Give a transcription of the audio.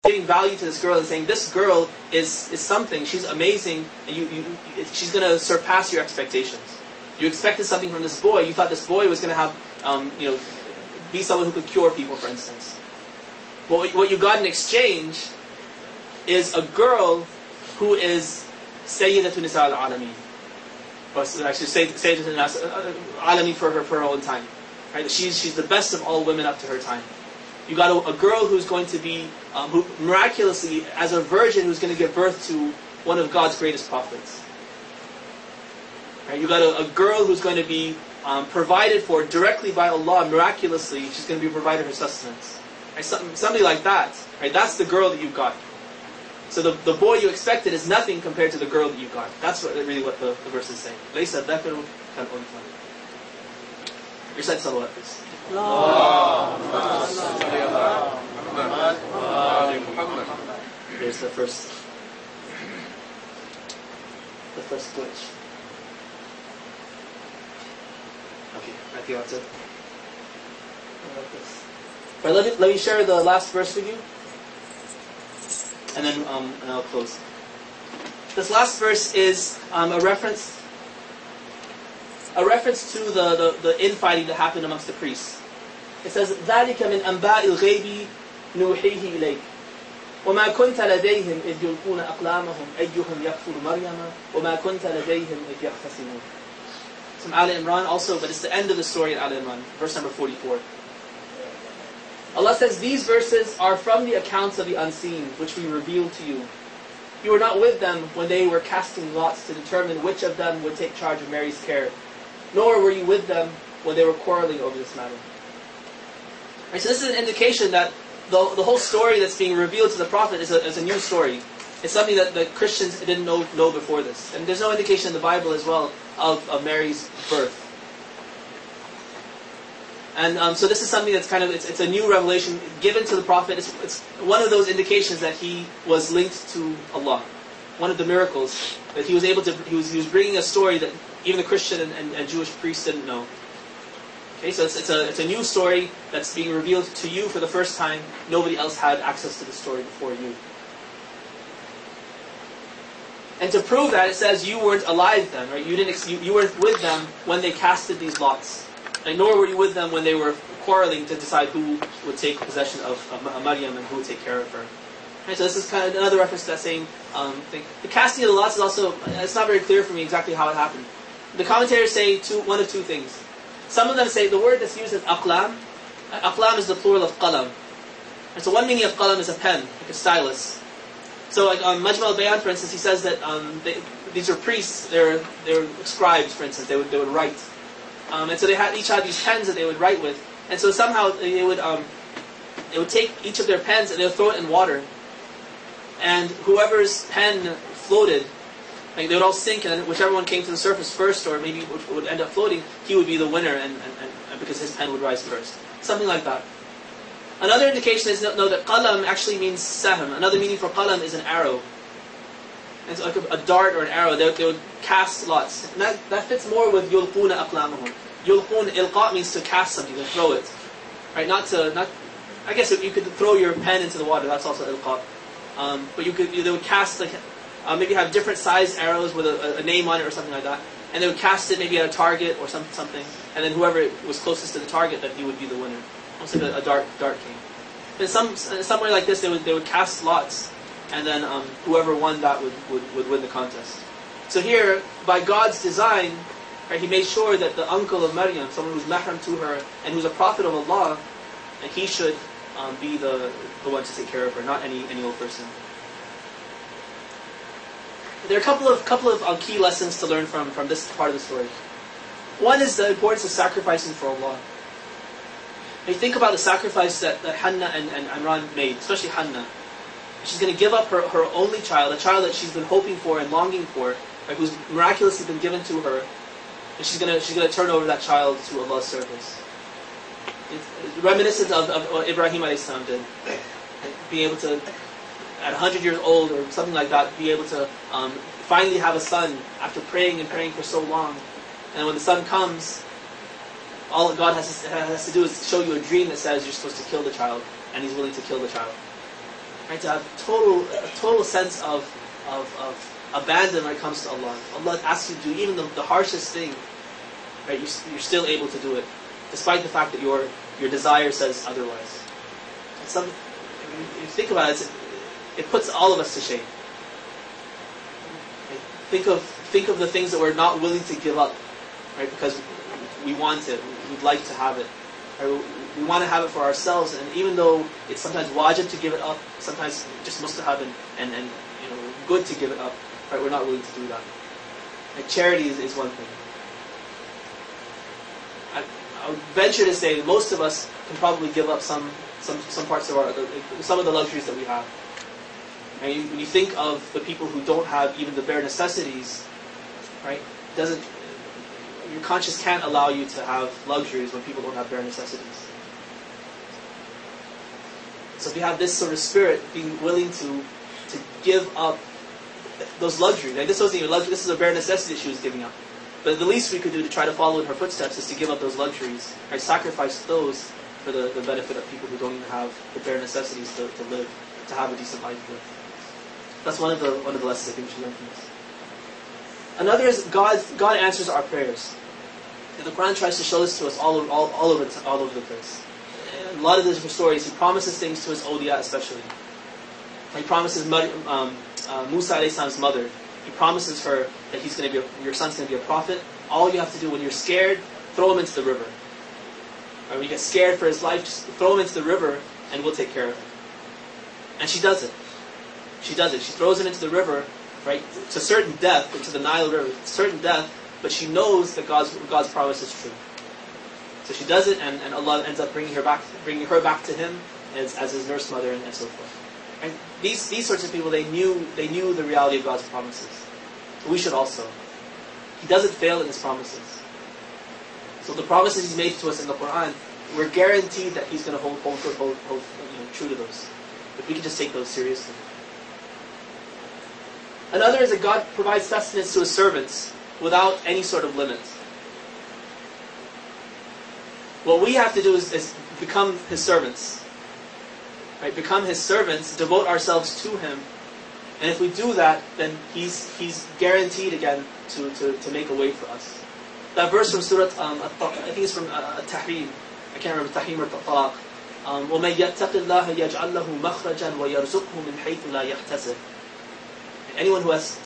giving value to this girl and saying, this girl is something, she's amazing, and she's going to surpass your expectations. You expected something from this boy, you thought this boy was going to have, be someone who could cure people, for instance. But what you got in exchange is a girl who is Sayyidatun Nisa al-Alameen. Or actually, Sayyidatun Nisa al-Alameen for her own time. Right? She's the best of all women up to her time. You got a girl who's going to be, who miraculously, as a virgin, who's going to give birth to one of God's greatest prophets. Right? You got a girl who's going to be provided for directly by Allah, miraculously. She's going to be provided her sustenance. Right? Something like that. Right? That's the girl that you got. So the boy you expected is nothing compared to the girl that you got. That's really what the verse is saying. لَيْسَ الذَّكَرُ كَالْأُنْثَى. Recite salawat, please. Here's the first glitch. Okay, I think that's it. Right, let me share the last verse with you, and then and I'll close. This last verse is a reference to the infighting that happened amongst the priests. It says, ذَلِكَ مِنْ أَنْبَاءِ الْغَيْبِ نُوحِيهِ إِلَيْكَ وَمَا كُنْتَ لَدَيْهِمْ إِذْ يُلْقُونَ أَقْلَامَهُمْ أَيُّهُمْ يَكْفُرُ مَرْيَمَ وَمَا كُنْتَ لَدَيْهِمْ إِذْ يَخْتَصِمُونَ. It's from Al Imran also, but it's the end of the story in Al Imran, verse number 44. Allah says, these verses are from the accounts of the unseen, which we revealed to you. You were not with them when they were casting lots to determine which of them would take charge of Mary's care, nor were you with them when they were quarreling over this matter. Right, so this is an indication that the whole story that's being revealed to the Prophet is a new story. It's something that the Christians didn't know before this. And there's no indication in the Bible as well of Mary's birth. And so this is something that's it's a new revelation given to the Prophet. It's one of those indications that he was linked to Allah. One of the miracles that he was able to, he was bringing a story that even the Christian and Jewish priests didn't know. Okay, so it's a new story that's being revealed to you for the first time. Nobody else had access to the story before you. And to prove that, it says you weren't alive then, right? You weren't with them when they casted these lots, and nor were you with them when they were quarreling to decide who would take possession of Maryam and who would take care of her. Right, so this is kind of another reference to that same thing. The casting of the lots is also, it's not very clear for me exactly how it happened. The commentators say one of two things. Some of them say the word that's used is aqlam. Aqlam is the plural of qalam. And so one meaning of qalam is a pen, like a stylus. So like on Majma al-Bayan, for instance, he says that these are priests, they're scribes, for instance, they would write. And so they each had these pens that they would write with. And so somehow they would take each of their pens and they would throw it in water. And whoever's pen floated, like they would all sink, and whichever one came to the surface first, or maybe would end up floating, he would be the winner, and because his pen would rise first. Something like that. Another indication is that qalam actually means sahm. Another meaning for qalam is an arrow. And it's like a dart or an arrow. They would cast lots. And that fits more with yulquna aqlamahum. Yulqun, ilqa means to cast something, to throw it. Right? I guess you could throw your pen into the water, that's also ilqa. But they would cast, like, maybe have different sized arrows with a name on it or something like that. And they would cast it maybe at a target or something. And then whoever was closest to the target, that he would be the winner. Almost like a dart game. But somewhere like this, they would cast lots. And then whoever won that would win the contest. So here, by God's design, right, He made sure that the uncle of Maryam, someone who's mahram to her, and who's a prophet of Allah, and he should be the one to take care of her, not any old person. There are a couple of key lessons to learn from this part of the story. One is the importance of sacrificing for Allah. When you think about the sacrifice that Hannah and Imran made, especially Hannah, she's going to give up her only child, a child that she's been hoping for and longing for, right, who's miraculously been given to her, and she's going to turn over that child to Allah's service. It's reminiscent of what Ibrahim a.s. did. Being able to, at 100 years old or something like that, be able to finally have a son after praying and praying for so long. And when the son comes, all God has to do is show you a dream that says you're supposed to kill the child, and He's willing to kill the child. right? To have a total sense of abandon when it comes to Allah. Allah asks you to do even the harshest thing, right? You're still able to do it, despite the fact that your desire says otherwise. If you think about it, it puts all of us to shame. Right? Think of the things that we're not willing to give up, right? Because we want it, we'd like to have it. Right? We want to have it for ourselves, and even though it's sometimes wajib to give it up, sometimes just mustahab and good to give it up, right? We're not willing to do that. Like charity is one thing. I would venture to say that most of us can probably give up some parts of some of the luxuries that we have. And when you think of the people who don't have even the bare necessities, right? Your conscience can't allow you to have luxuries when people don't have bare necessities. So if you have this sort of spirit, being willing to give up those luxuries, like this wasn't even luxury, this is a bare necessity that she was giving up. But the least we could do to try to follow in her footsteps is to give up those luxuries, right? Sacrifice those for the benefit of people who don't even have the bare necessities to live, to have a decent life to live. That's one of the lessons I think we should learn from this. Another is God answers our prayers. And the Quran tries to show this to us all over the place. And a lot of the different stories, He promises things to His awliya especially. He promises Musa alayhi salam's mother. He promises her that your son's going to be a prophet. All you have to do when you're scared, throw him into the river. Right, when you get scared for his life, just throw him into the river and we'll take care of him. And she does it. She does it. She throws him into the river, right, to certain death, into the Nile River, certain death, but she knows that God's promise is true. So she does it, and Allah ends up bringing her back to Him as His nurse mother and so forth. And these sorts of people, they knew the reality of God's promises. We should also. He doesn't fail in His promises. So the promises He's made to us in the Quran, we're guaranteed that He's going to hold true to those. If we can just take those seriously. Another is that God provides sustenance to His servants without any sort of limit. What we have to do is become His servants. Right? Become His servants, devote ourselves to Him, and if we do that, then He's guaranteed again to make a way for us. That verse from Surah, I think it's from Tahrim. I can't remember Tahrim or Talaq. وَمَنْ يَتَّقِ اللَّهَ يَجْعَلْ لَهُ مَخْرَجًا وَيَرْزُقْهُ مِنْ حَيْثُ لَا يَحْتَسِبُ. Anyone who has